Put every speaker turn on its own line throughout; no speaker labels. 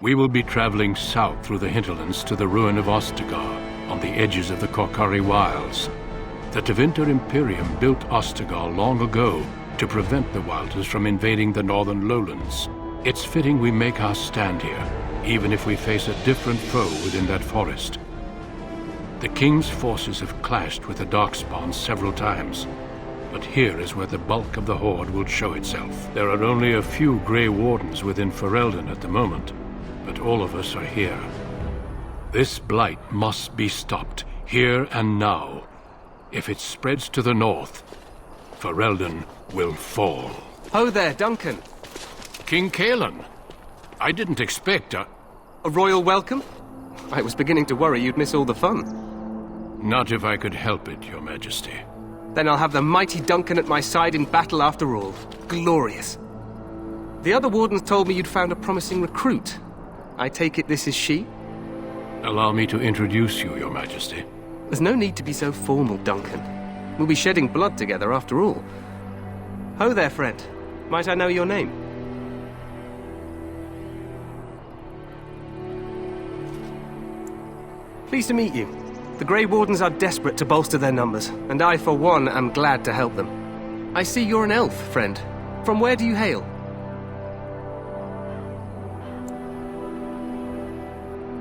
We will be traveling south through the hinterlands to the ruin of Ostagar, on the edges of the Korkari Wilds. The Tevinter Imperium built Ostagar long ago to prevent the Wilders from invading the northern lowlands. It's fitting we make our stand here, even if we face a different foe within that forest. The King's forces have clashed with the Darkspawn several times, but here is where the bulk of the Horde will show itself. There are only a few Grey Wardens within Ferelden at the moment, but all of us are here. This blight must be stopped, here and now. If it spreads to the north, Ferelden will fall.
Ho there, Duncan.
King Kaelan, I didn't expect
a royal welcome? I was beginning to worry you'd miss all the fun.
Not if I could help it, Your Majesty.
Then I'll have the mighty Duncan at my side in battle after all. Glorious. The other wardens told me you'd found a promising recruit. I take it this is she?
Allow me to introduce you, Your Majesty.
There's no need to be so formal, Duncan. We'll be shedding blood together after all. Ho there, friend. Might I know your name? Pleased to meet you. The Grey Wardens are desperate to bolster their numbers, and I, for one, am glad to help them. I see you're an elf, friend. From where do you hail?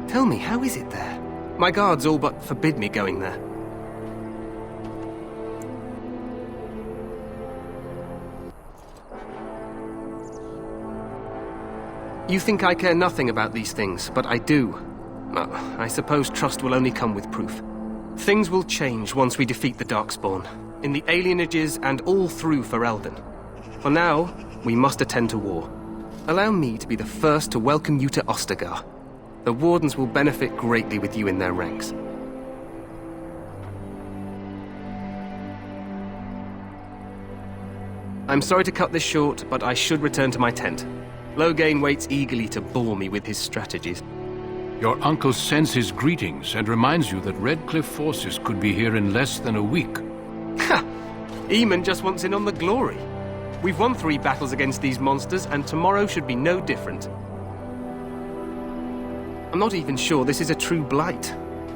Tell me, how is it there? My guards all but forbid me going there. You think I care nothing about these things, but I do. I suppose trust will only come with proof. Things will change once we defeat the Darkspawn, in the alienages and all through Ferelden. For now, we must attend to war. Allow me to be the first to welcome you to Ostagar. The Wardens will benefit greatly with you in their ranks. I'm sorry to cut this short, but I should return to my tent. Loghain waits eagerly to bore me with his strategies.
Your uncle sends his greetings and reminds you that Redcliffe forces could be here in less than a week.
Ha! Eamon just wants in on the glory. We've won 3 battles against these monsters, and tomorrow should be no different. I'm not even sure this is a true blight.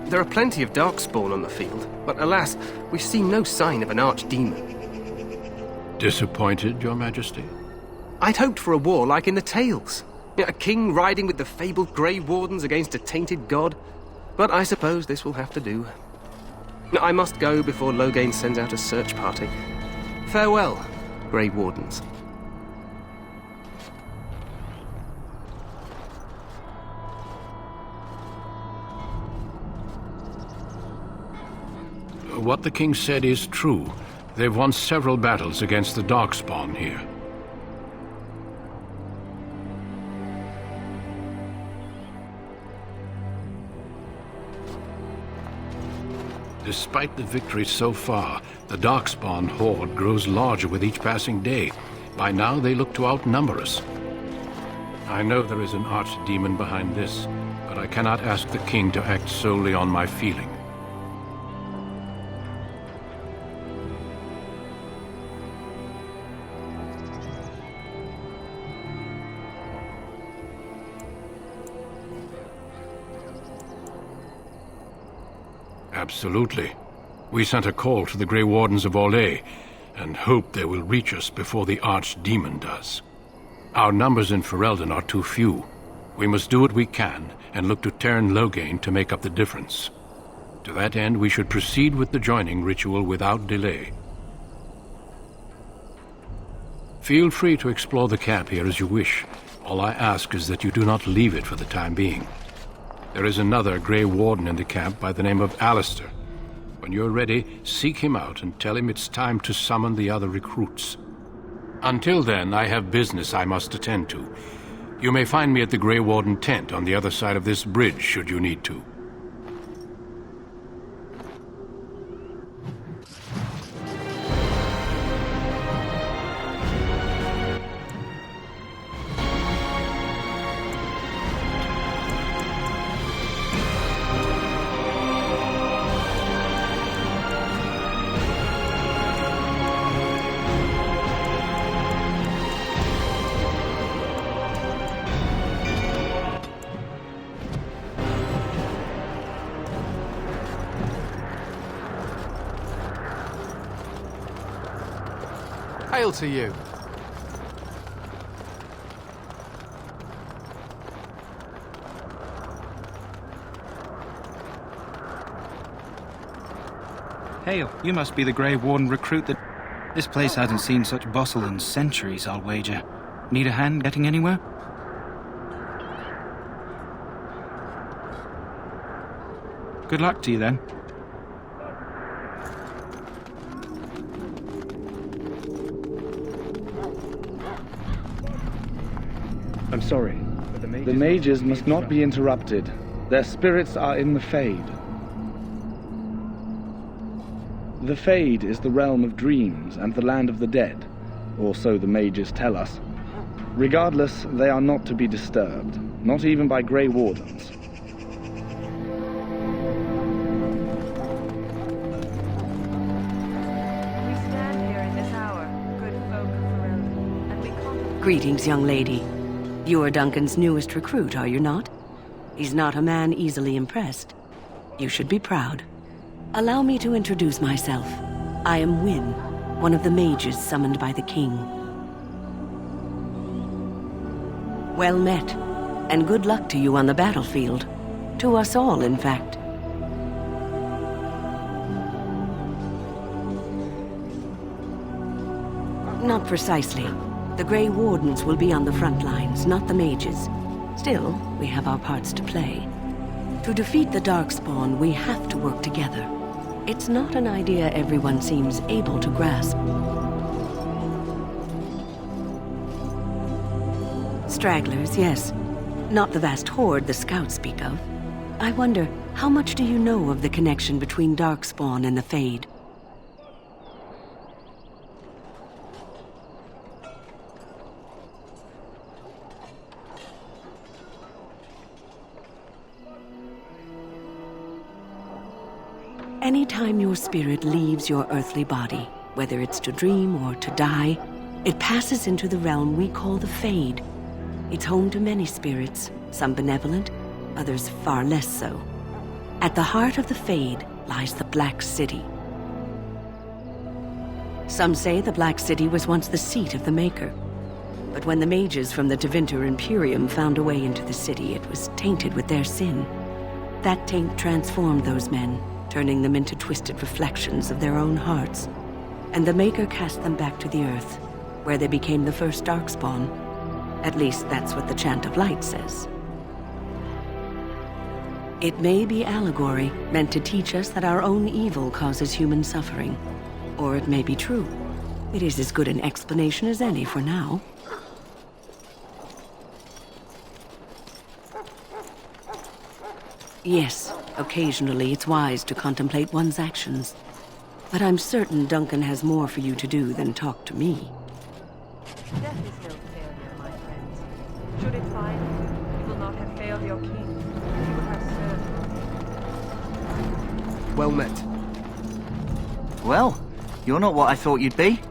There are plenty of Darkspawn on the field, but alas, we've seen no sign of an archdemon.
Disappointed, Your Majesty?
I'd hoped for a war like in the tales. A king riding with the fabled Grey Wardens against a tainted god. But I suppose this will have to do. I must go before Loghain sends out a search party. Farewell, Grey Wardens.
What the king said is true. They've won several battles against the Darkspawn here. Despite the victories so far, the Darkspawn horde grows larger with each passing day. By now, they look to outnumber us. I know there is an archdemon behind this, but I cannot ask the king to act solely on my feeling. Absolutely. We sent a call to the Grey Wardens of Orlais, and hope they will reach us before the Archdemon does. Our numbers in Ferelden are too few. We must do what we can, and look to Teyrn Loghain to make up the difference. To that end, we should proceed with the joining ritual without delay. Feel free to explore the camp here as you wish. All I ask is that you do not leave it for the time being. There is another Grey Warden in the camp by the name of Alistair. When you're ready, seek him out and tell him it's time to summon the other recruits. Until then, I have business I must attend to. You may find me at the Grey Warden tent on the other side of this bridge, should you need to.
trail to you.
Hail, you must be the Grey Warden recruit that... This place hasn't seen such bustle in centuries, I'll wager. Need a hand getting anywhere? Good luck to you, then.
I'm sorry. The mages must not be interrupted. Their spirits are in the Fade. The Fade is the realm of dreams and the land of the dead, or so the mages tell us. Regardless, they are not to be disturbed, not even by Grey Wardens.
We stand here in this hour, good folk of Ferelden, and we contemplate...
Greetings, young lady. You are Duncan's newest recruit, are you not? He's not a man easily impressed. You should be proud. Allow me to introduce myself. I am Wynne, one of the mages summoned by the king. Well met, and good luck to you on the battlefield. To us all, in fact. Not precisely. The Grey Wardens will be on the front lines, not the mages. Still, we have our parts to play. To defeat the Darkspawn, we have to work together. It's not an idea everyone seems able to grasp. Stragglers, yes. Not the vast horde the scouts speak of. I wonder, how much do you know of the connection between Darkspawn and the Fade? Anytime your spirit leaves your earthly body, whether it's to dream or to die, it passes into the realm we call the Fade. It's home to many spirits, some benevolent, others far less so. At the heart of the Fade lies the Black City. Some say the Black City was once the seat of the Maker. But when the mages from the Tevinter Imperium found a way into the city, it was tainted with their sin. That taint transformed those men, turning them into twisted reflections of their own hearts. And the Maker cast them back to the Earth, where they became the first Darkspawn. At least that's what the Chant of Light says. It may be allegory, meant to teach us that our own evil causes human suffering. Or it may be true. It is as good an explanation as any for now. Yes, occasionally it's wise to contemplate one's actions. But I'm certain Duncan has more for you to do than talk to me.
Death is no failure, my friends. Should it find you, you will not have failed your king. You will have served.
Well met.
Well, you're not what I thought you'd be.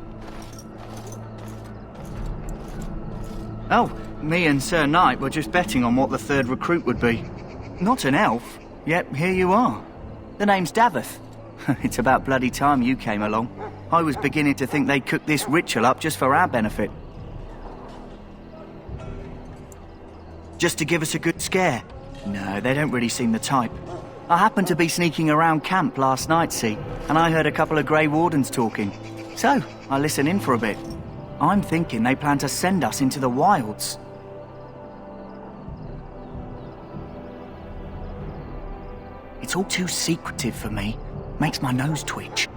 Oh, me and Sir Knight were just betting on what the third recruit would be. Not an elf, yet here you are. The name's Daveth. It's about bloody time you came along. I was beginning to think they'd cook this ritual up just for our benefit. Just to give us a good scare. No, they don't really seem the type. I happened to be sneaking around camp last night, see, and I heard a couple of Grey Wardens talking. So, I listened in for a bit. I'm thinking they plan to send us into the wilds. It's all too secretive for me. Makes my nose twitch.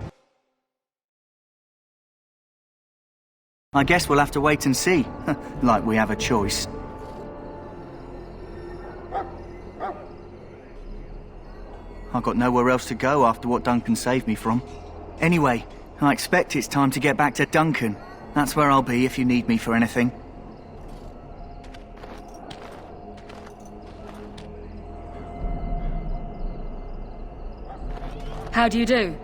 I guess we'll have to wait and see. Like we have a choice. I've got nowhere else to go after what Duncan saved me from. Anyway, I expect it's time to get back to Duncan. That's where I'll be if you need me for anything.
How do you do?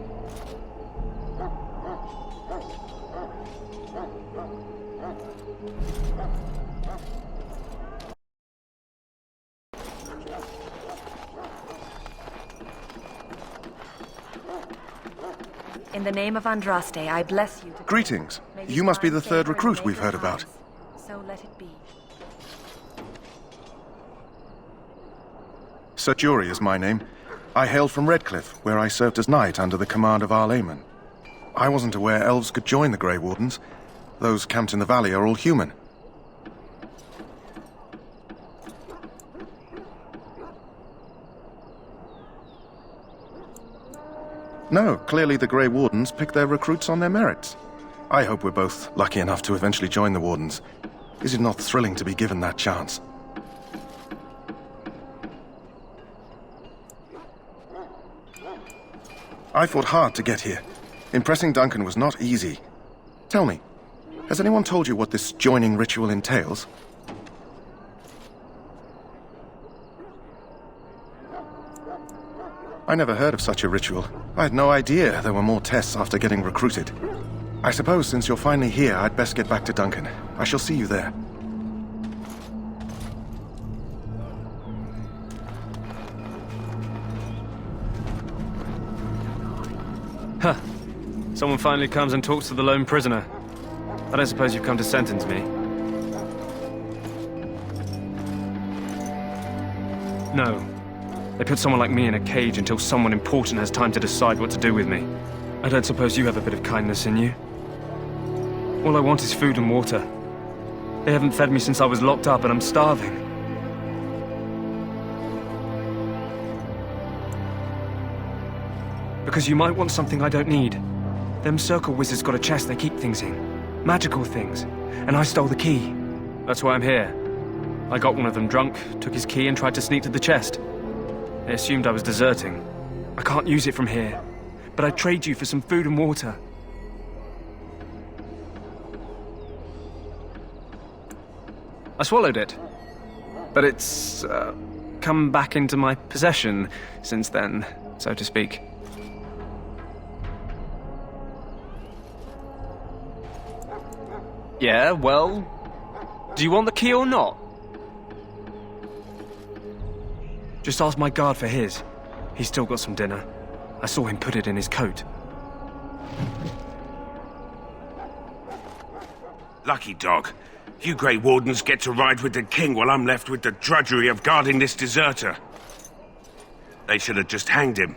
In the name of Andraste, I bless you to...
Greetings.
You must be the third recruit we've heard about.
So let it be.
Sir Jury is my name. I hail from Redcliffe, where I served as knight under the command of Arl Eamon. I wasn't aware elves could join the Grey Wardens. Those camped in the valley are all human. No, clearly the Grey Wardens pick their recruits on their merits. I hope we're both lucky enough to eventually join the Wardens. Is it not thrilling to be given that chance? I fought hard to get here. Impressing Duncan was not easy. Tell me, has anyone told you what this joining ritual entails? I never heard of such a ritual. I had no idea there were more tests after getting recruited. I suppose since you're finally here, I'd best get back to Duncan. I shall see you there.
Huh. Someone finally comes and talks to the lone prisoner. I don't suppose you've come to sentence me. No. They put someone like me in a cage until someone important has time to decide what to do with me. I don't suppose you have a bit of kindness in you? All I want is food and water. They haven't fed me since I was locked up and I'm starving. Because you might want something I don't need. Them circle wizards got a chest they keep things in. Magical things. And I stole the key. That's why I'm here. I got one of them drunk, took his key and tried to sneak to the chest. They assumed I was deserting. I can't use it from here. But I'd trade you for some food and water. I swallowed it. But it's, come back into my possession since then, so to speak. Yeah, well... do you want the key or not? Just ask my guard for his. He's still got some dinner. I saw him put it in his coat.
Lucky dog. You Grey Wardens get to ride with the king while I'm left with the drudgery of guarding this deserter. They should have just hanged him.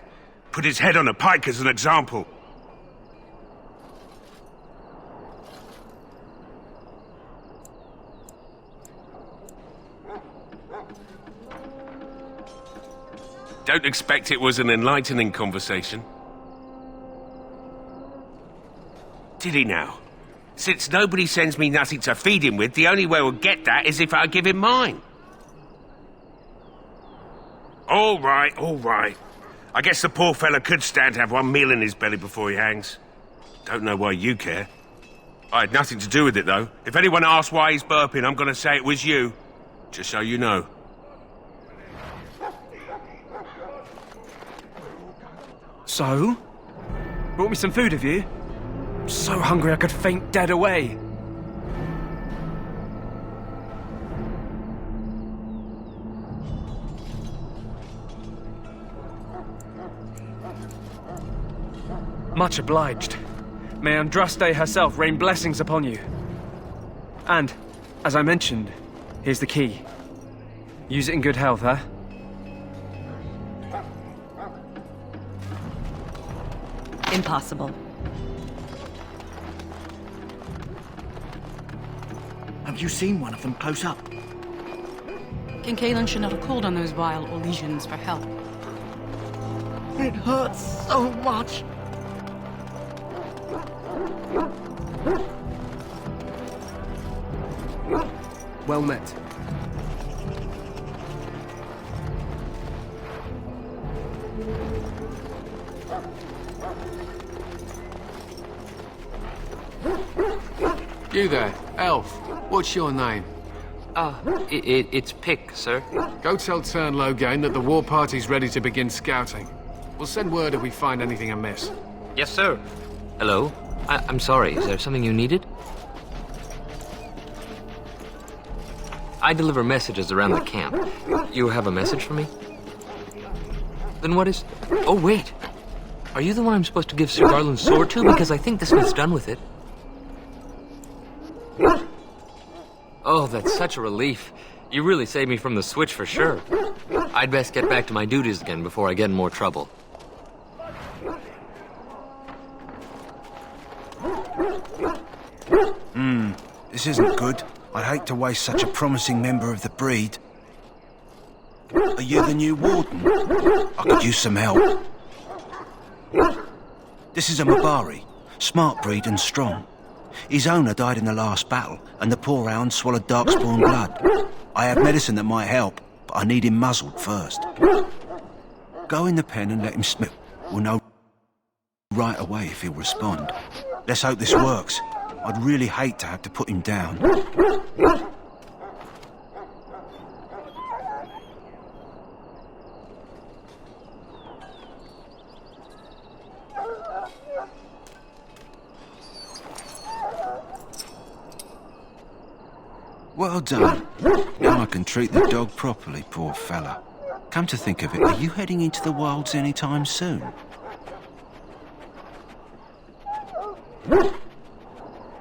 Put his head on a pike as an example. Don't expect it was an enlightening conversation. Did he now? Since nobody sends me nothing to feed him with, the only way we'll get that is if I give him mine. All right, all right. I guess the poor fella could stand to have one meal in his belly before he hangs. Don't know why you care. I had nothing to do with it, though. If anyone asks why he's burping, I'm gonna say it was you. Just so you know.
So? Brought me some food, have you? I'm so hungry I could faint dead away. Much obliged. May Andraste herself rain blessings upon you. And, as I mentioned, here's the key. Use it in good health, huh?
Impossible.
Have you seen one of them close up?
King Kalen should not have called on those vile Orlesians for help.
It hurts so much.
Well met.
You there, elf. What's your name?
It's Pick, sir.
Go tell Tern Logain that the war party's ready to begin scouting. We'll send word if we find anything amiss.
Yes, sir. Hello? I'm sorry, is there something you needed? I deliver messages around the camp. You have a message for me? Then what is... Oh, wait. Are you the one I'm supposed to give Sir Garland's sword to? Because I think the smith's done with it. Oh, that's such a relief. You really saved me from the switch for sure. I'd best get back to my duties again before I get in more trouble.
This isn't good. I'd hate to waste such a promising member of the breed. Are you the new warden? I could use some help. This is a Mabari, smart breed and strong. His owner died in the last battle, and the poor hound swallowed darkspawn blood. I have medicine that might help, but I need him muzzled first. Go in the pen and let him smell. We'll know right away if he'll respond. Let's hope this works. I'd really hate to have to put him down. Well done. Now I can treat the dog properly, poor fella. Come to think of it, are you heading into the wilds anytime soon?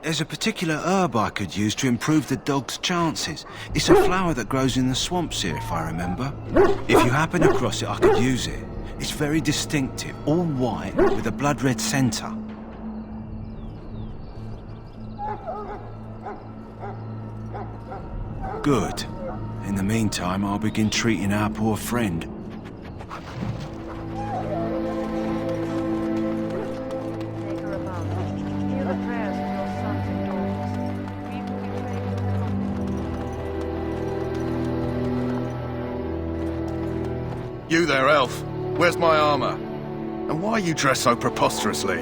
There's a particular herb I could use to improve the dog's chances. It's a flower that grows in the swamps here, if I remember. If you happen across it, I could use it. It's very distinctive, all white, with a blood-red centre. Good. In the meantime, I'll begin treating our poor friend.
Maker above, hear the prayers of your sons and daughters. We who betray you.
You there, elf. Where's my armor? And why are you dressed so preposterously?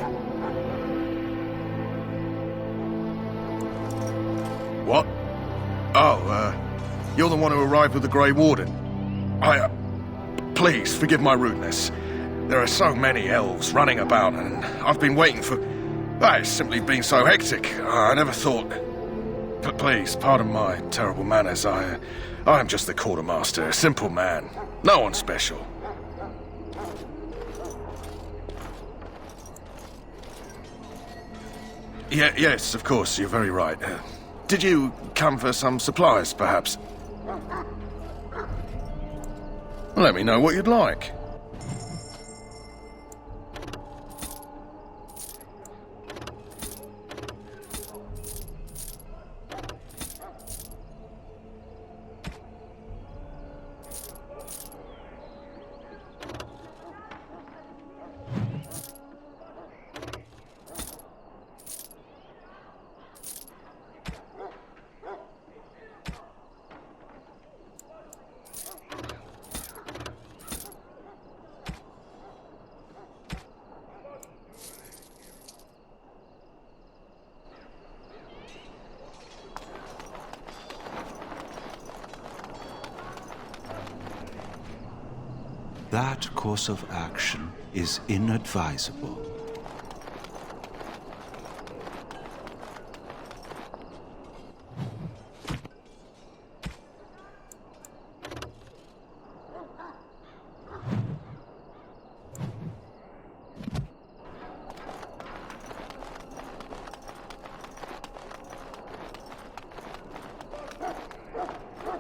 What? Oh, you're the one who arrived with the Grey Warden. Please, forgive my rudeness. There are so many elves running about, and I've been waiting for... It's simply been so hectic. I never thought... Please, pardon my terrible manners. I am just the quartermaster, a simple man. No one special. Yes, of course, you're very right. Did you come for some supplies, perhaps? Let me know what you'd like.
That course of action is inadvisable.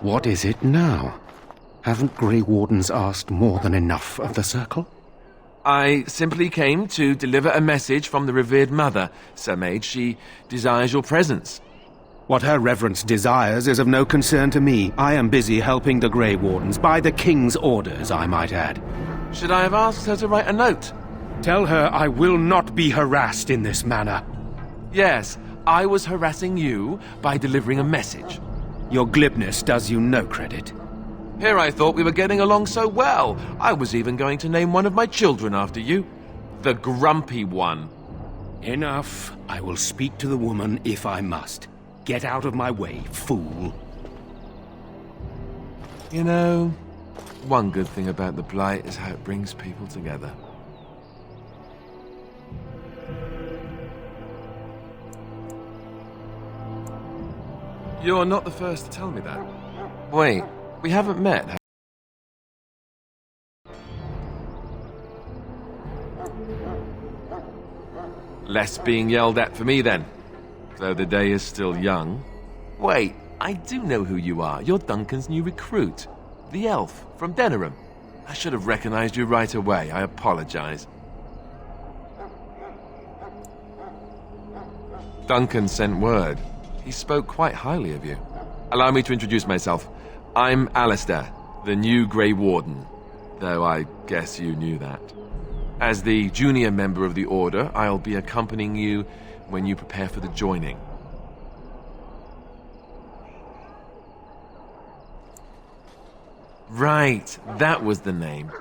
What is it now? Haven't Grey Wardens asked more than enough of the Circle?
I simply came to deliver a message from the revered mother, Sir Mage. She desires your presence.
What her reverence desires is of no concern to me. I am busy helping the Grey Wardens, by the King's orders, I might add.
Should I have asked her to write a note?
Tell her I will not be harassed in this manner.
Yes, I was harassing you by delivering a message.
Your glibness does you no credit.
Here I thought we were getting along so well. I was even going to name one of my children after you. The Grumpy One.
Enough. I will speak to the woman if I must. Get out of my way, fool.
You know, one good thing about the Blight is how it brings people together. You're not the first to tell me that. Wait. We haven't met, have we? Less being yelled at for me, then. Though the day is still young. Wait, I do know who you are. You're Duncan's new recruit. The elf from Denerim. I should have recognized you right away. I apologize. Duncan sent word. He spoke quite highly of you. Allow me to introduce myself. I'm Alistair, the new Grey Warden. Though I guess you knew that. As the junior member of the Order, I'll be accompanying you when you prepare for the joining. Right, that was the name.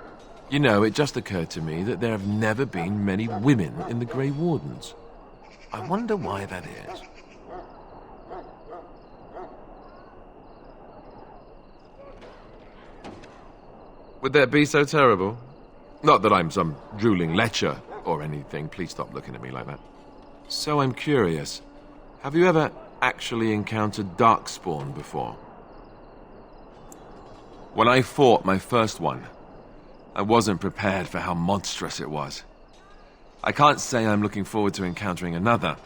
You know, it just occurred to me that there have never been many women in the Grey Wardens. I wonder why that is. Would that be so terrible? Not that I'm some drooling lecher or anything. Please stop looking at me like that. So I'm curious. Have you ever actually encountered Darkspawn before? When I fought my first one, I wasn't prepared for how monstrous it was. I can't say I'm looking forward to encountering another.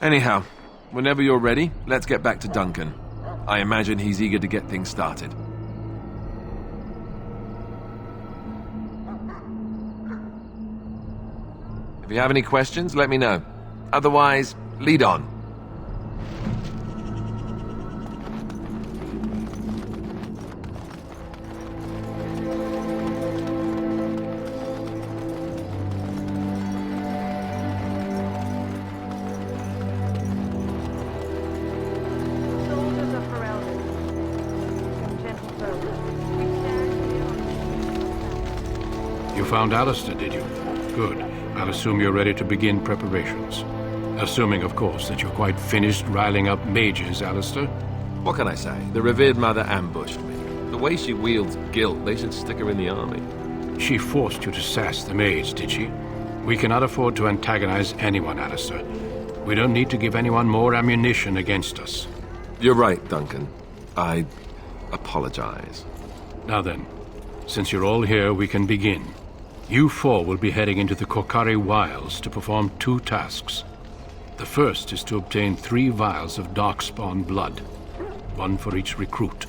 Anyhow, whenever you're ready, let's get back to Duncan. I imagine he's eager to get things started. If you have any questions, let me know. Otherwise, lead on.
You found Alistair, did you? Good. I'll assume you're ready to begin preparations. Assuming, of course, that you're quite finished riling up mages, Alistair.
What can I say? The revered mother ambushed me. The way she wields guilt, they should stick her in the army.
She forced you to sass the mage, did she? We cannot afford to antagonize anyone, Alistair. We don't need to give anyone more ammunition against us.
You're right, Duncan. I apologize.
Now then, since you're all here, we can begin. You four will be heading into the Kokari Wilds to perform 2 tasks. The first is to obtain 3 vials of Darkspawn blood, 1 for each recruit.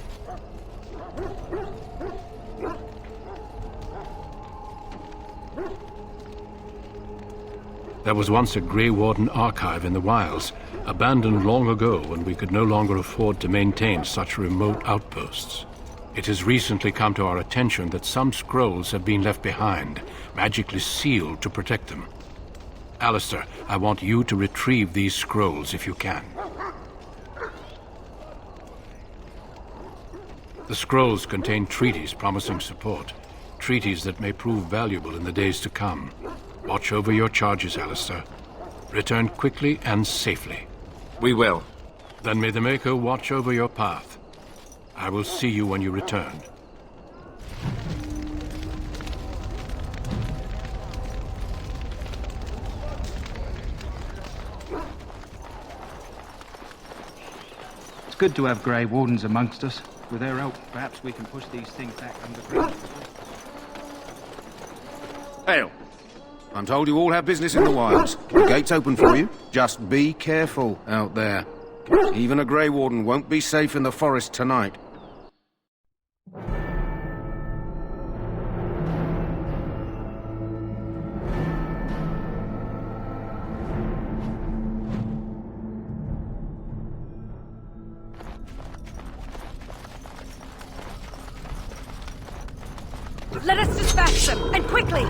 There was once a Grey Warden archive in the wilds, abandoned long ago when we could no longer afford to maintain such remote outposts. It has recently come to our attention that some scrolls have been left behind, magically sealed to protect them. Alistair, I want you to retrieve these scrolls if you can. The scrolls contain treaties promising support, treaties that may prove valuable in the days to come. Watch over your charges, Alistair. Return quickly and safely.
We will.
Then may the Maker watch over your path. I will see you when you return.
It's good to have Grey Wardens amongst us. With their help, perhaps we can push these things back underground.
Hail! I'm told you all have business in the wilds. The gate's open for you. Just be careful out there. Even a Grey Warden won't be safe in the forest tonight.
Let us dispatch them, and quickly!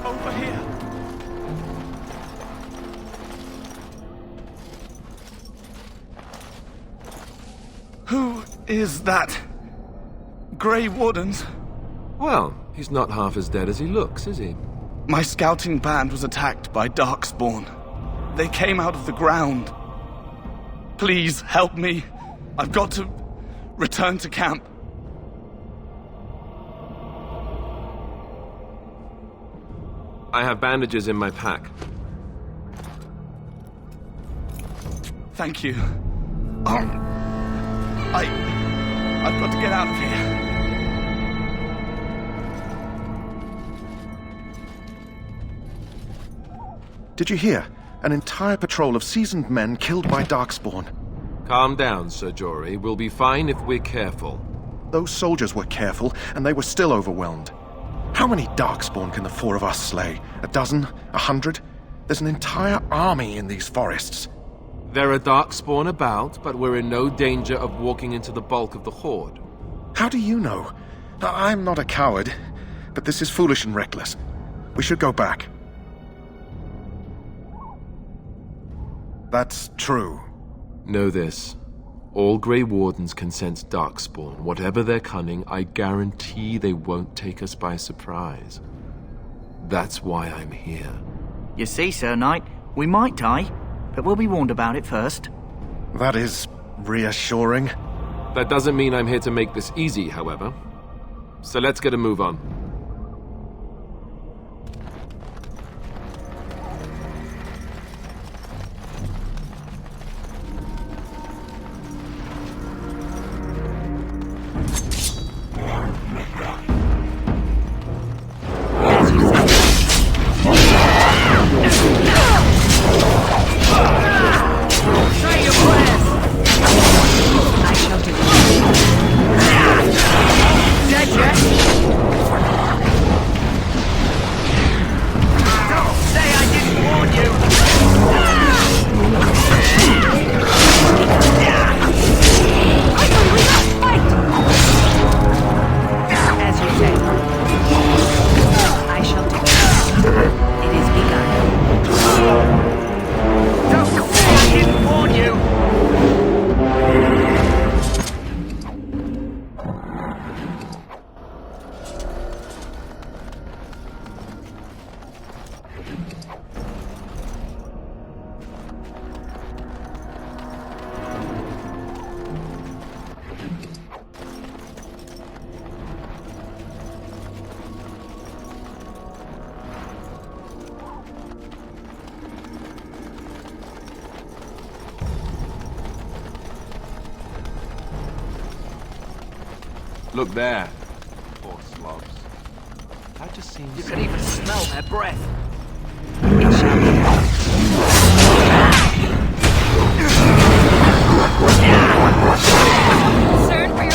Over here.
is that? Grey Wardens?
Well, he's not half as dead as he looks, is he?
My scouting band was attacked by Darkspawn. They came out of the ground. Please, help me. I've got to return to camp.
I have bandages in my pack.
Thank you. I've got to get out of here.
Did you hear? An entire patrol of seasoned men killed by Darkspawn.
Calm down, Sir Jory. We'll be fine if we're careful.
Those soldiers were careful, and they were still overwhelmed. How many Darkspawn can the four of us slay? A dozen? 100? There's an entire army in these forests.
There are Darkspawn about, but we're in no danger of walking into the bulk of the Horde.
How do you know? I'm not a coward, but this is foolish and reckless. We should go back. That's true.
Know this. All Grey Wardens can sense Darkspawn. Whatever their cunning, I guarantee they won't take us by surprise. That's why I'm here.
You see, Sir Knight, we might die, but we'll be warned about it first.
That is reassuring.
That doesn't mean I'm here to make this easy, however. So let's get a move on. Look there. Poor slobs. That just seems...
You can even smell their breath.
Concern for your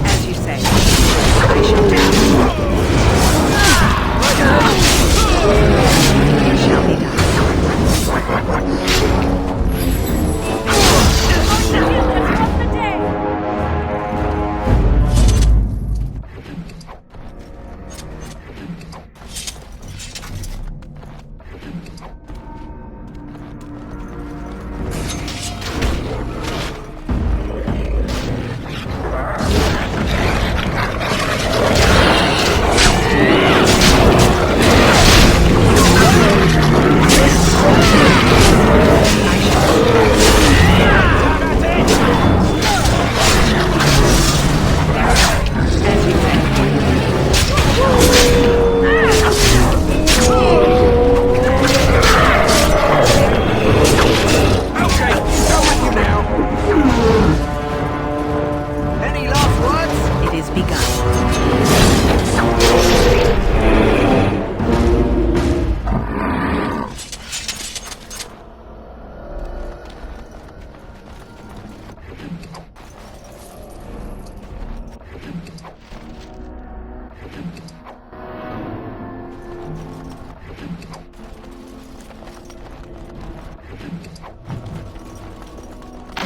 As you say, I shall do. It shall be done.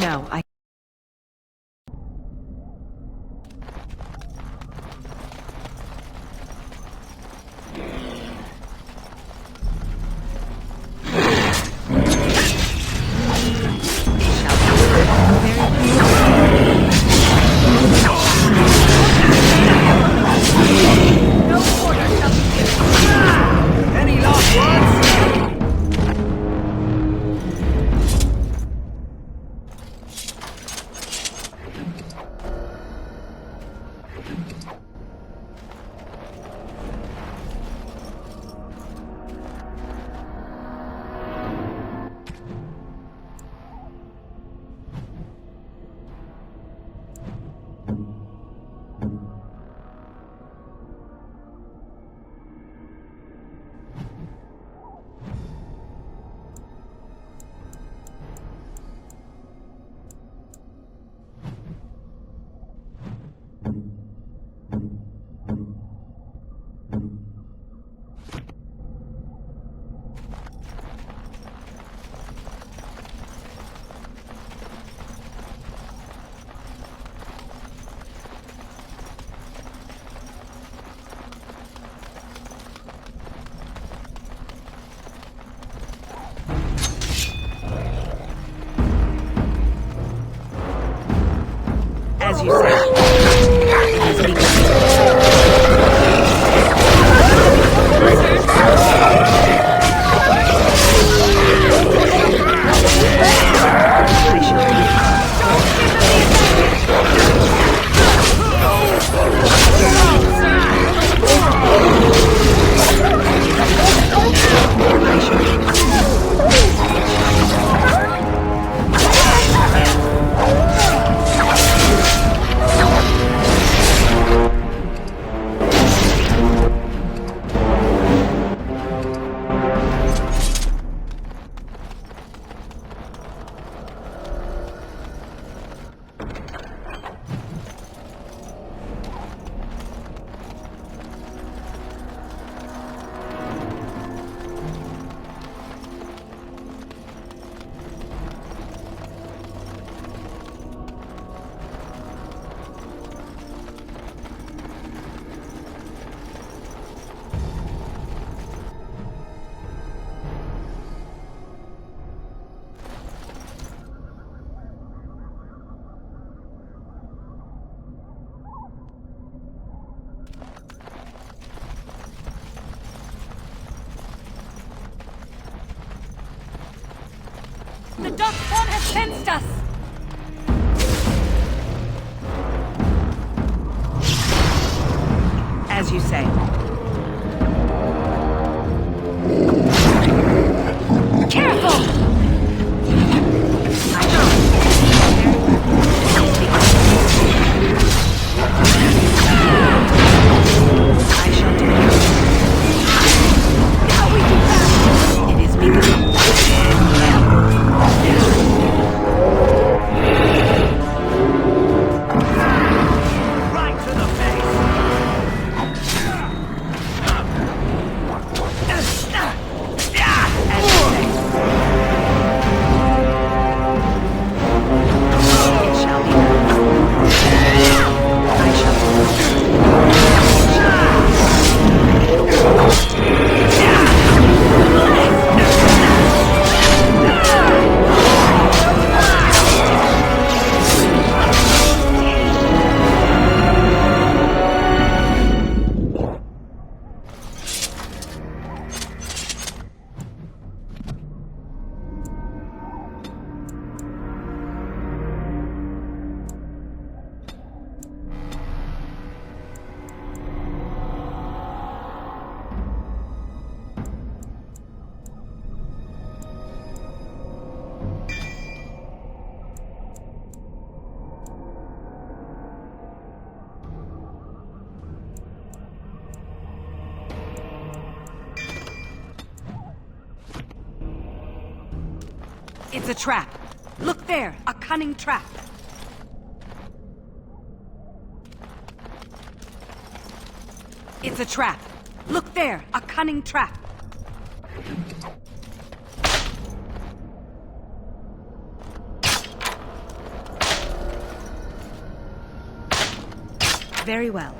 No, I... As you say. It is
The Darkspawn has sensed us!
as you say.
Careful!
I shall do it.
Now we do that!
It is beginning.
Right to the
It's a trap. Look there, a cunning trap. It's a trap. Look there, a cunning trap.
Very well.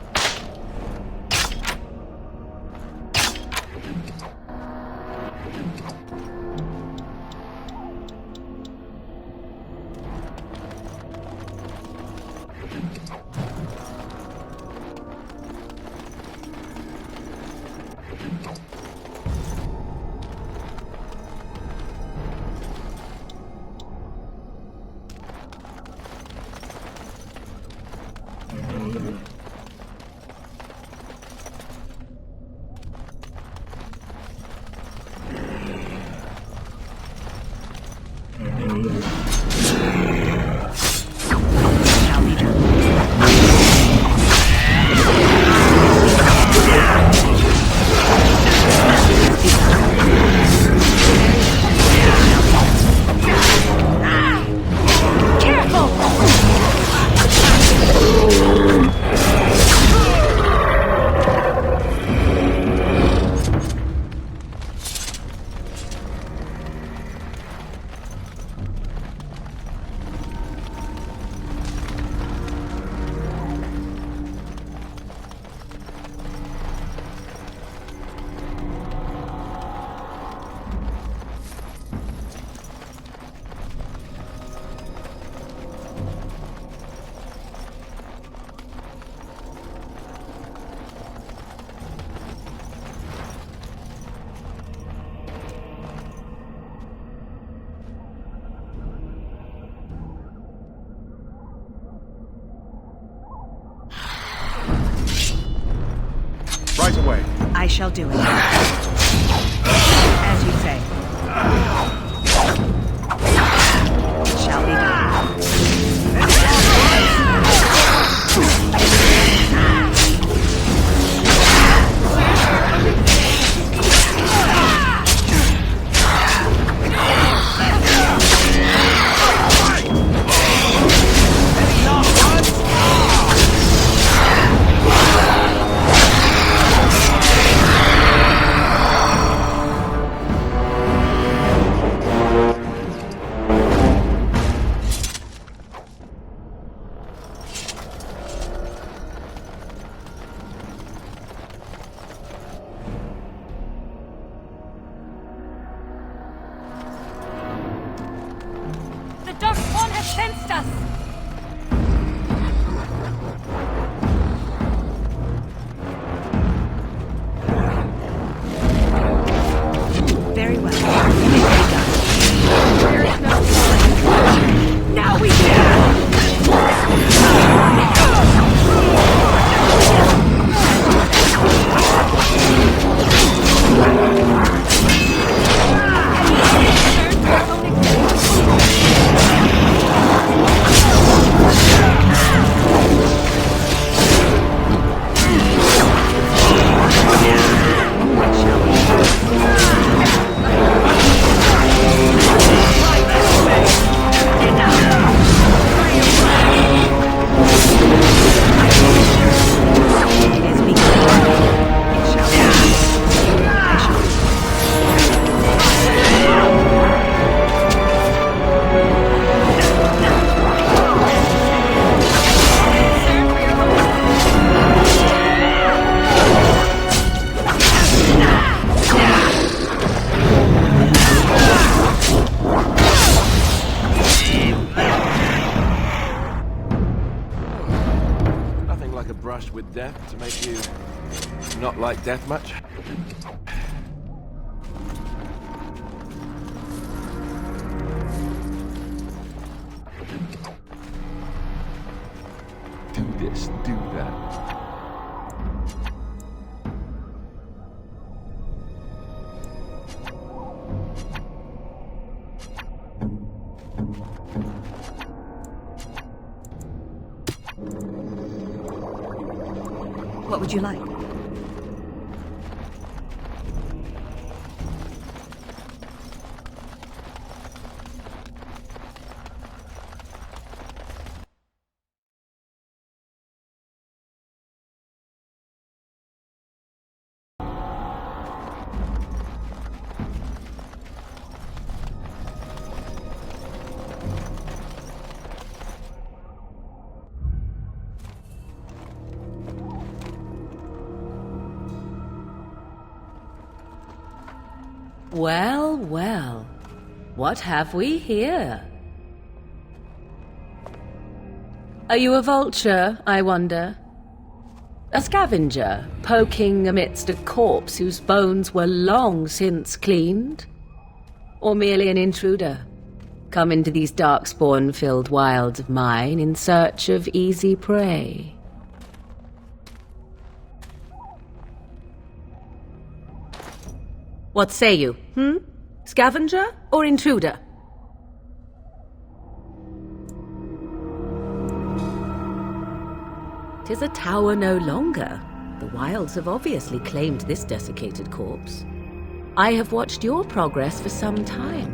I shall do it. As you say. It shall be done.
With death to make you not like death much? Do this, do that.
What would you like?
Well, well. What have we here? Are you a vulture, I wonder? A scavenger, poking amidst a corpse whose bones were long since cleaned? Or merely an intruder, come into these darkspawn-filled wilds of mine in search of easy prey? What say you, Scavenger or intruder? "'Tis a tower no longer. The wilds have obviously claimed this desiccated corpse. I have watched your progress for some time.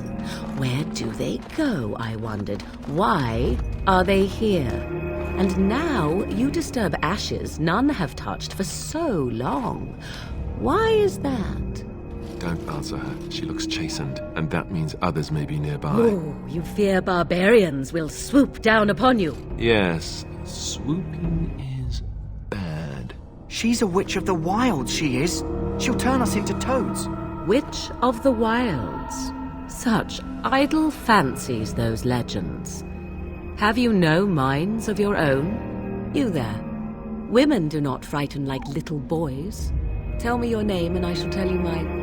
Where do they go, I wondered? Why are they here? And now you disturb ashes none have touched for so long. Why is that?
Don't answer her. She looks chastened, and that means others may be nearby.
Oh, you fear barbarians will swoop down upon you.
Yes, swooping is bad.
She's a witch of the wilds, she is. She'll turn us into toads.
Witch of the wilds. Such idle fancies, those legends. Have you no minds of your own? You there. Women do not frighten like little boys. Tell me your name and I shall tell you mine.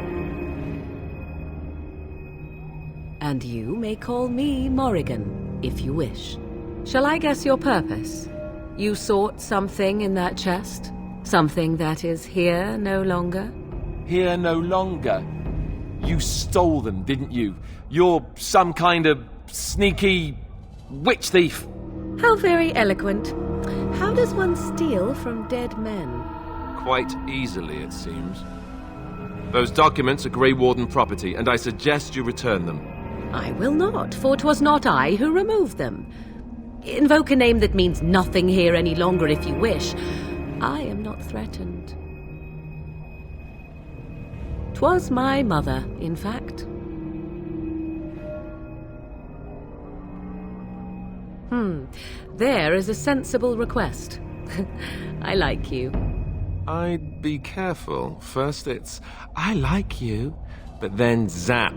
And you may call me Morrigan, if you wish. Shall I guess your purpose? You sought something in that chest? Something that is here no longer?
here no longer. You stole them, didn't you? You're some kind of sneaky witch thief.
How very eloquent. How does one steal from dead men?
Quite easily, it seems. Those documents are Grey Warden property, and I suggest you return them.
I will not, for 'twas not I who removed them. Invoke a name that means nothing here any longer if you wish. I am not threatened. 'Twas my mother, in fact. There is a sensible request. I like you.
I'd be careful. First it's, I like you, but then zap.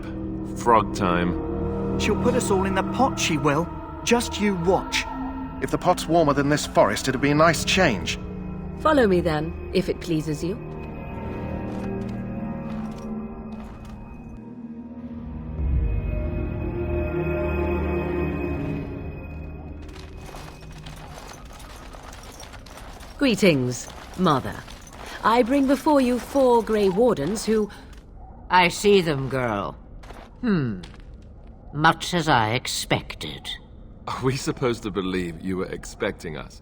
Frog time.
She'll put us all in the pot, she will. Just you watch.
If the pot's warmer than this forest, it'd be a nice change.
Follow me then, if it pleases you. Greetings, Mother. I bring before you 4 Grey Wardens who...
I see them, girl. Much as I expected.
Are we supposed to believe you were expecting us?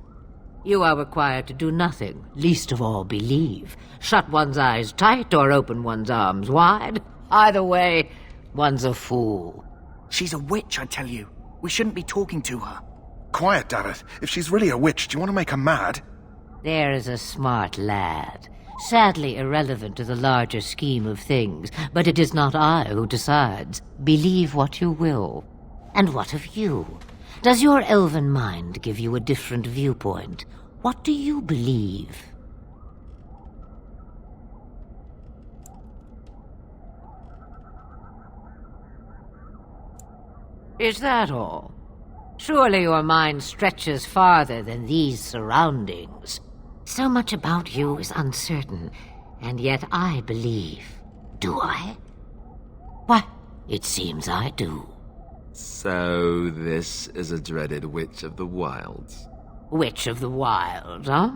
You are required to do nothing, least of all believe. Shut one's eyes tight or open one's arms wide. Either way, one's a fool.
She's a witch, I tell you. We shouldn't be talking to her.
Quiet, Dareth. If she's really a witch, do you want to make her mad?
There is a smart lad. Sadly irrelevant to the larger scheme of things, but it is not I who decides. Believe what you will. And what of you? Does your elven mind give you a different viewpoint? What do you believe? Is that all? Surely your mind stretches farther than these surroundings. So much about you is uncertain, and yet I believe. Do I? Why, it seems I do.
So this is a dreaded Witch of the Wilds.
Witch of the Wilds, huh?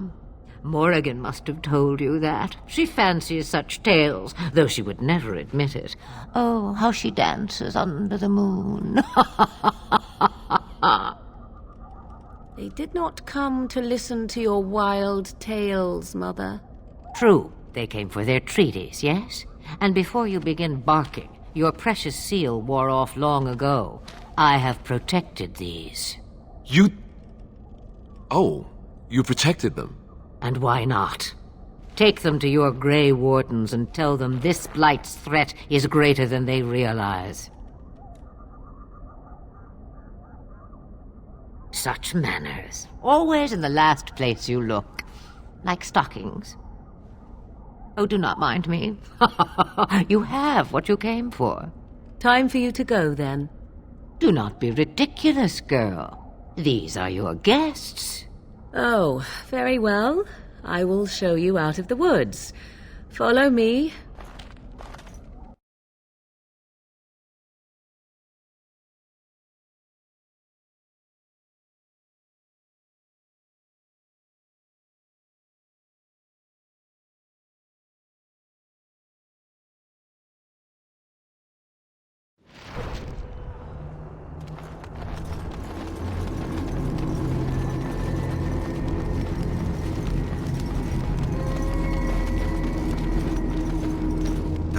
Morrigan must have told you that. She fancies such tales, though she would never admit it. Oh, how she dances under the moon.
They did not come to listen to your wild tales, Mother.
True, they came for their treaties, yes? And before you begin barking, your precious seal wore off long ago. I have protected these.
You... Oh, you protected them?
And why not? Take them to your Grey Wardens and tell them this Blight's threat is greater than they realize. Such manners. Always in the last place you look. Like stockings. Oh, do not mind me. You have what you came for.
Time for you to go, then.
Do not be ridiculous, girl. These are your guests.
Oh, very well. I will show you out of the woods. Follow me.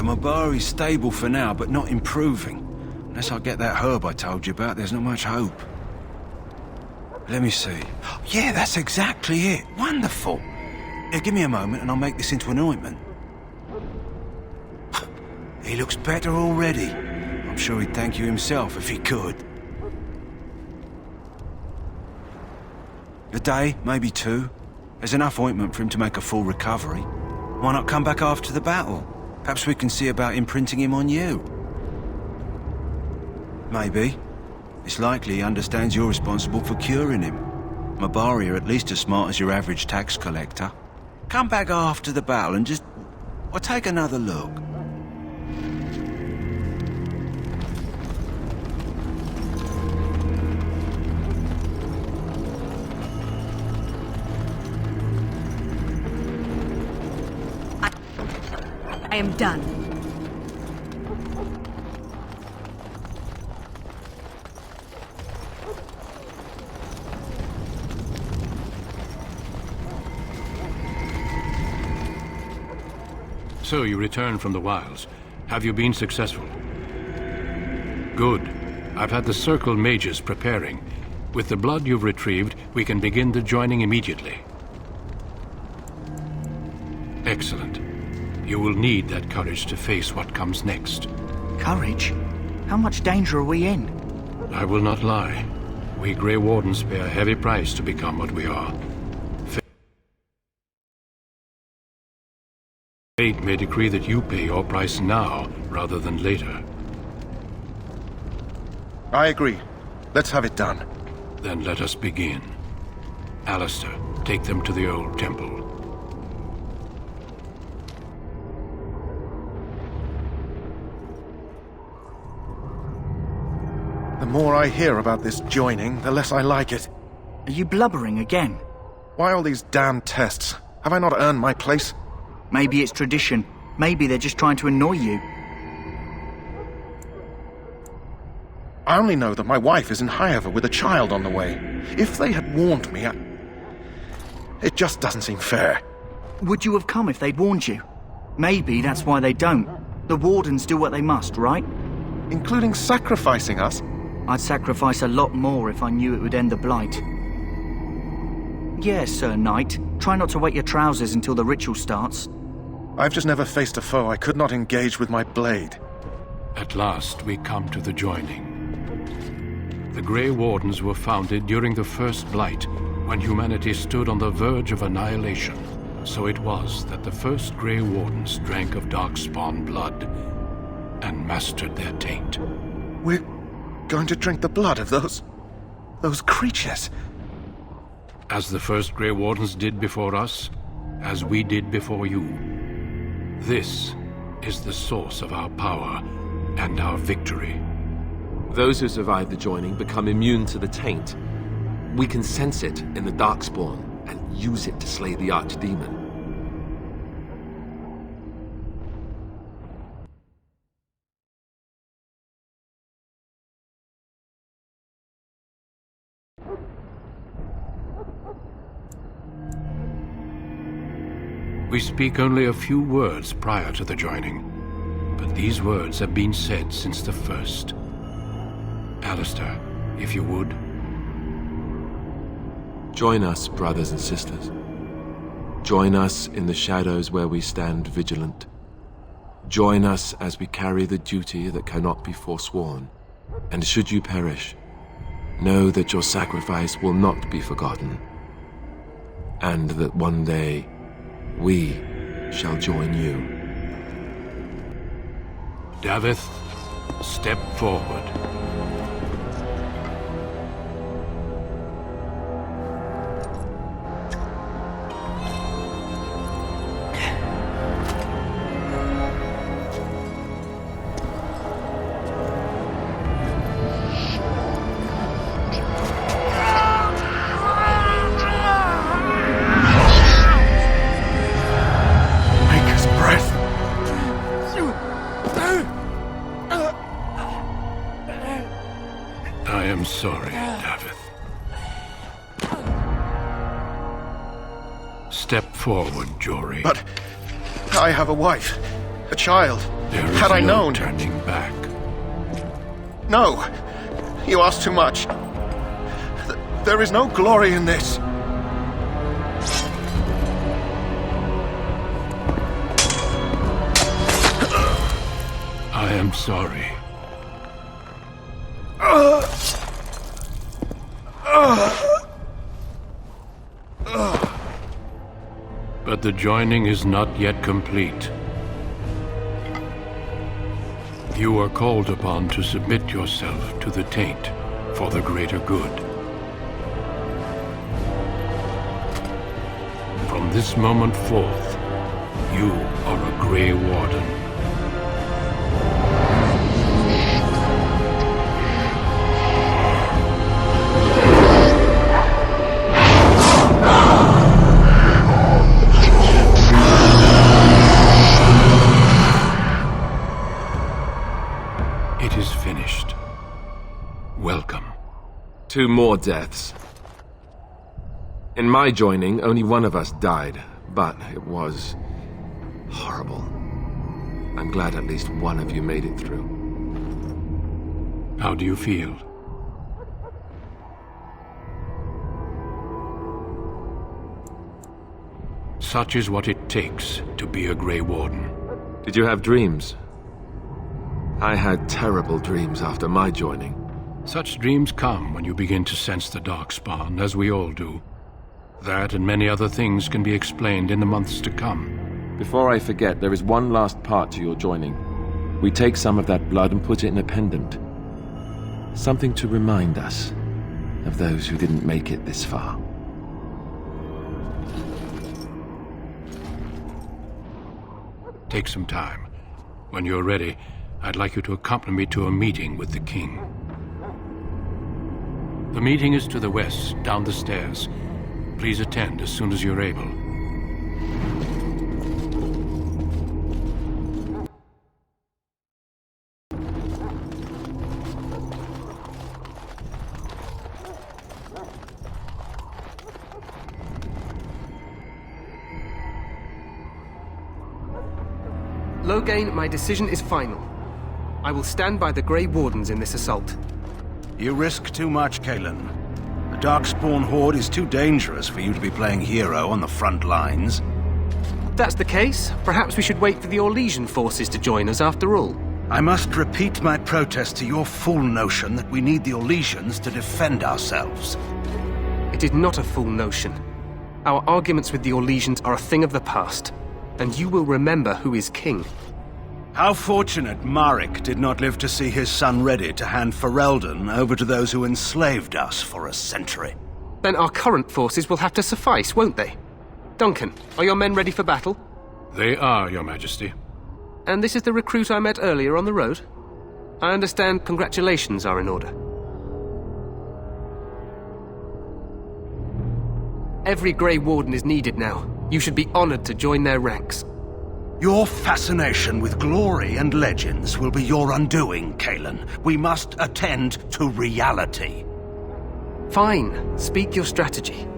Mabari's stable for now, but not improving. Unless I get that herb I told you about, there's not much hope. Let me see. Yeah, that's exactly it. Wonderful. Here, give me a moment and I'll make this into an ointment. He looks better already. I'm sure he'd thank you himself if he could. A day, maybe 2. There's enough ointment for him to make a full recovery. Why not come back after the battle? Perhaps we can see about imprinting him on you. Maybe. It's likely he understands you're responsible for curing him. Mabari are at least as smart as your average tax collector. Come back after the battle and just... or take another look.
I am done.
So you return from the wilds. Have you been successful? Good. I've had the Circle mages preparing. With the blood you've retrieved, we can begin the joining immediately. Excellent. You will need that courage to face what comes next.
Courage? How much danger are we in?
I will not lie. We Grey Wardens pay a heavy price to become what we are. Fate may decree that you pay your price now, rather than later.
I agree. Let's have it done.
Then let us begin. Alistair, take them to the old temple.
The more I hear about this joining, the less I like it.
Are you blubbering again?
Why all these damn tests? Have I not earned my place?
Maybe it's tradition. Maybe they're just trying to annoy you.
I only know that my wife is in Highover with a child on the way. If they had warned me, it just doesn't seem fair.
Would you have come if they'd warned you? Maybe that's why they don't. The Wardens do what they must, right?
Including sacrificing us?
I'd sacrifice a lot more if I knew it would end the Blight. Yes, Sir Knight. Try not to wet your trousers until the ritual starts.
I've just never faced a foe I could not engage with my blade.
At last, we come to the joining. The Grey Wardens were founded during the First Blight, when humanity stood on the verge of annihilation. So it was that the first Grey Wardens drank of Darkspawn blood and mastered their taint.
We're going to drink the blood of those creatures?
As the first Grey Wardens did before us, as we did before you. This is the source of our power and our victory.
Those who survive the joining become immune to the taint. We can sense it in the Darkspawn and use it to slay the Archdemon.
We speak only a few words prior to the joining, but these words have been said since the first. Alistair, if you would.
Join us, brothers and sisters. Join us in the shadows where we stand vigilant. Join us as we carry the duty that cannot be forsworn. And should you perish, know that your sacrifice will not be forgotten, and that one day we shall join you.
Davith, step forward. Sorry, Davith. Step forward, Jory.
But I have a wife, a child.
There is
Had I
no
known...
turning back.
No, you ask too much. There is no glory in this.
I am sorry. But the joining is not yet complete. You are called upon to submit yourself to the taint for the greater good. From this moment forth, you are a Grey Warden.
2 more deaths. In my joining, only one of us died, but it was horrible. I'm glad at least one of you made it through.
How do you feel? Such is what it takes to be a Grey Warden.
Did you have dreams? I had terrible dreams after my joining.
Such dreams come when you begin to sense the Darkspawn, as we all do. That and many other things can be explained in the months to come.
Before I forget, there is one last part to your joining. We take some of that blood and put it in a pendant. Something to remind us of those who didn't make it this far.
Take some time. When you're ready, I'd like you to accompany me to a meeting with the king. The meeting is to the west, down the stairs. Please attend as soon as you're able.
Loghain, my decision is final. I will stand by the Grey Wardens in this assault.
You risk too much, Kalen. The Darkspawn Horde is too dangerous for you to be playing hero on the front lines.
If that's the case, perhaps we should wait for the Orlesian forces to join us after all.
I must repeat my protest to your fool notion that we need the Orlesians to defend ourselves.
It is not a fool notion. Our arguments with the Orlesians are a thing of the past, and you will remember who is king.
How fortunate Marek did not live to see his son ready to hand Ferelden over to those who enslaved us for a century.
Then our current forces will have to suffice, won't they? Duncan, are your men ready for battle?
They are, Your Majesty.
And this is the recruit I met earlier on the road? I understand congratulations are in order. Every Grey Warden is needed now. You should be honored to join their ranks.
Your fascination with glory and legends will be your undoing, Kalen. We must attend to reality.
Fine. Speak your strategy.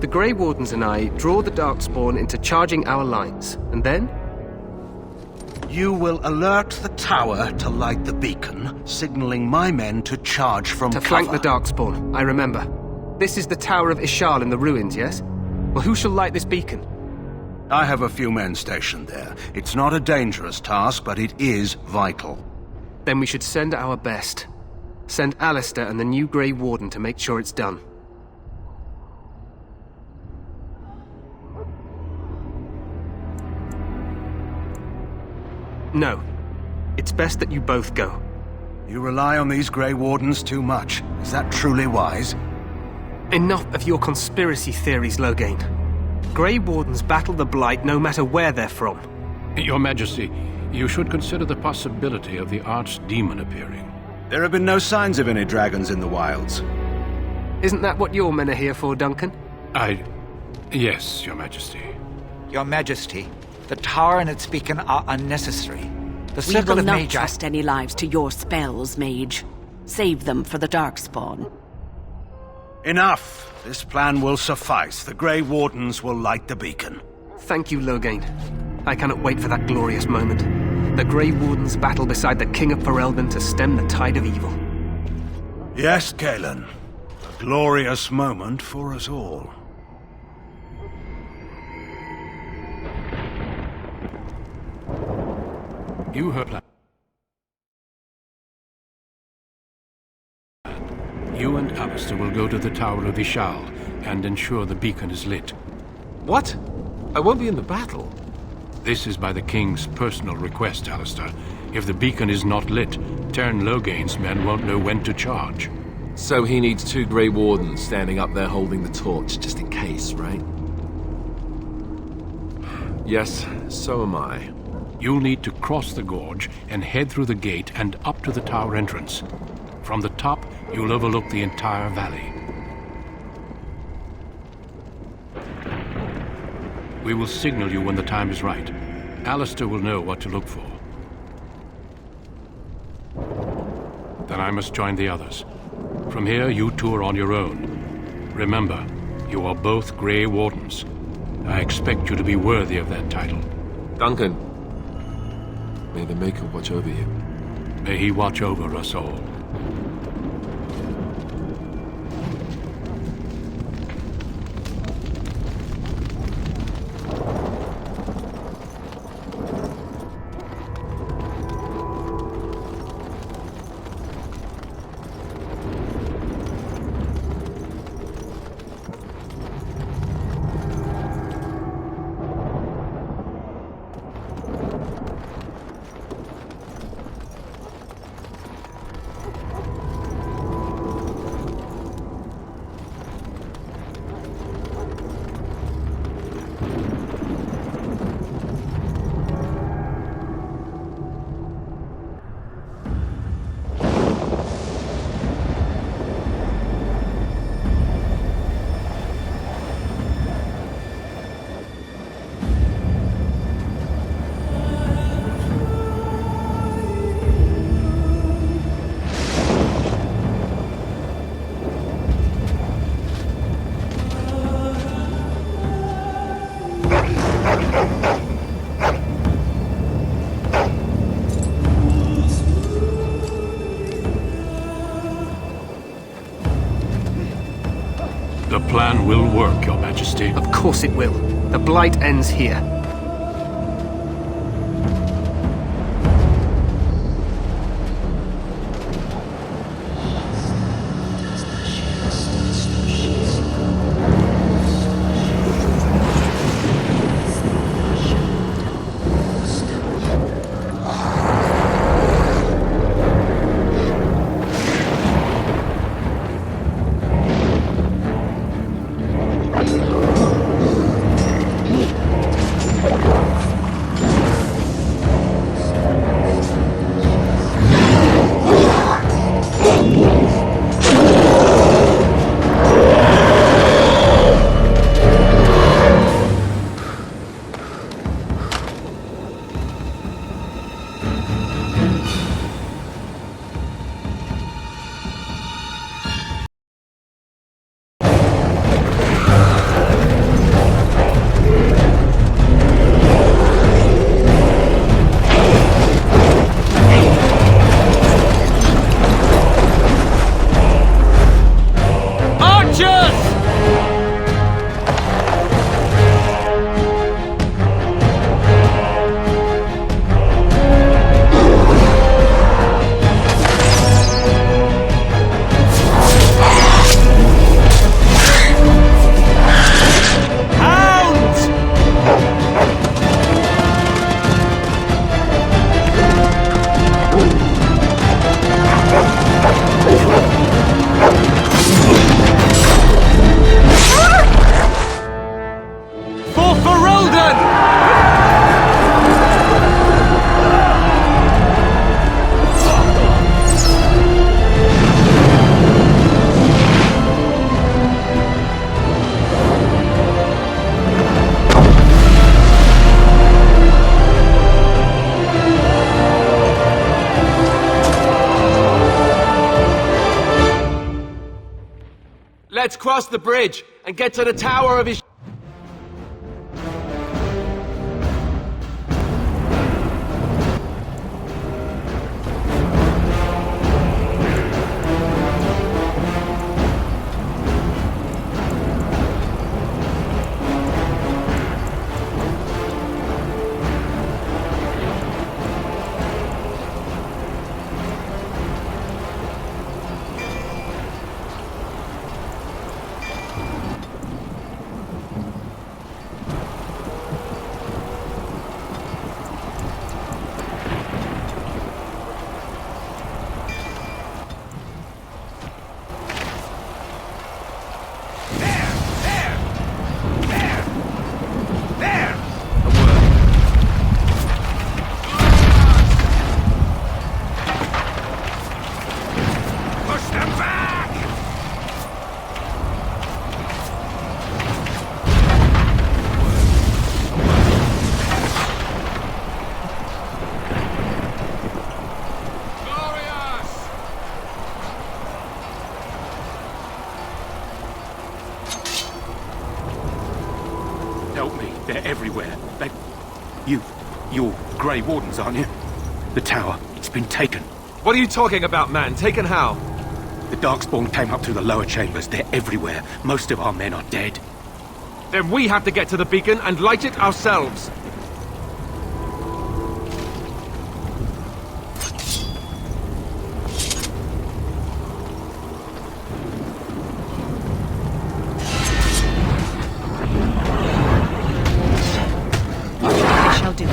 The Grey Wardens and I draw the Darkspawn into charging our lines, and then?
You will alert the tower to light the beacon, signaling my men to charge from cover.
To flank the Darkspawn, I remember. This is the Tower of Ishal in the ruins, yes? Well, who shall light this beacon?
I have a few men stationed there. It's not a dangerous task, but it is vital.
Then we should send our best. Send Alistair and the new Grey Warden to make sure it's done. No. It's best that you both go.
You rely on these Grey Wardens too much. Is that truly wise?
Enough of your conspiracy theories, Loghain. Grey Wardens battle the Blight no matter where they're from.
Your Majesty, you should consider the possibility of the Archdemon appearing.
There have been no signs of any dragons in the wilds.
Isn't that what your men are here for, Duncan?
Yes, Your Majesty.
Your Majesty, the tower and its beacon are unnecessary. The
We
circle
will
of
not
Magi...
trust any lives to your spells, Mage. Save them for the Darkspawn.
Enough! This plan will suffice. The Grey Wardens will light the beacon.
Thank you, Loghain. I cannot wait for that glorious moment. The Grey Wardens battle beside the King of Ferelden to stem the tide of evil.
Yes, Kalen. A glorious moment for us all.
You heard that. You and Alistair will go to the Tower of Ishal and ensure the beacon is lit.
What? I won't be in the battle.
This is by the King's personal request, Alistair. If the beacon is not lit, Tern Loghain's men won't know when to charge.
So he needs 2 Grey Wardens standing up there holding the torch, just in case, right? Yes, so am I.
You'll need to cross the gorge and head through the gate and up to the tower entrance. From the top, you'll overlook the entire valley. We will signal you when the time is right. Alistair will know what to look for. Then I must join the others. From here, you two are on your own. Remember, you are both Grey Wardens. I expect you to be worthy of that title.
Duncan, may the Maker watch over you.
May he watch over us all. The plan will work, Your Majesty.
Of course it will. The Blight ends here.
Let's cross the bridge and get to the tower of his...
They're everywhere. You're Grey Wardens, aren't you? The tower, it's been taken.
What are you talking about, man? Taken how?
The Darkspawn came up through the lower chambers. They're everywhere. Most of our men are dead.
Then we have to get to the beacon and light it ourselves.
I shall do it.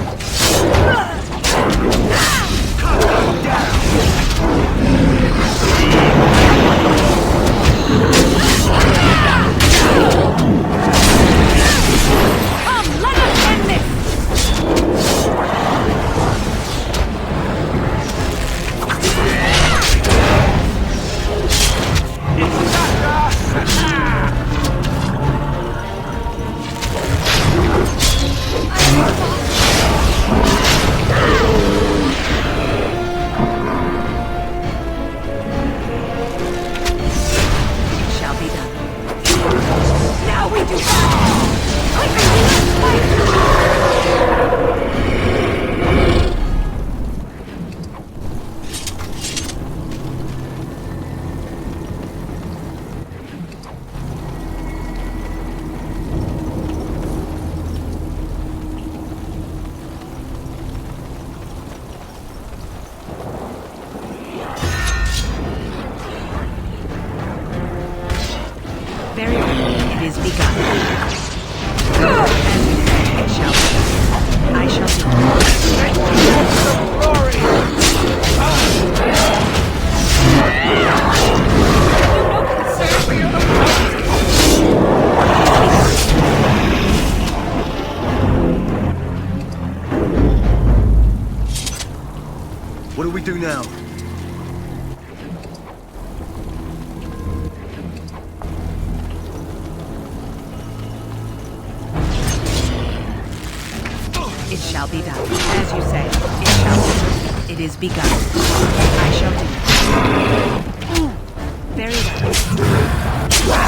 Come, let us end this! It shall be done. Now we do Very well. It is begun. As you say, it shall be. I shall
What do we do now?
It shall be done. As you say, it shall be. It is begun. I shall do it. Very well.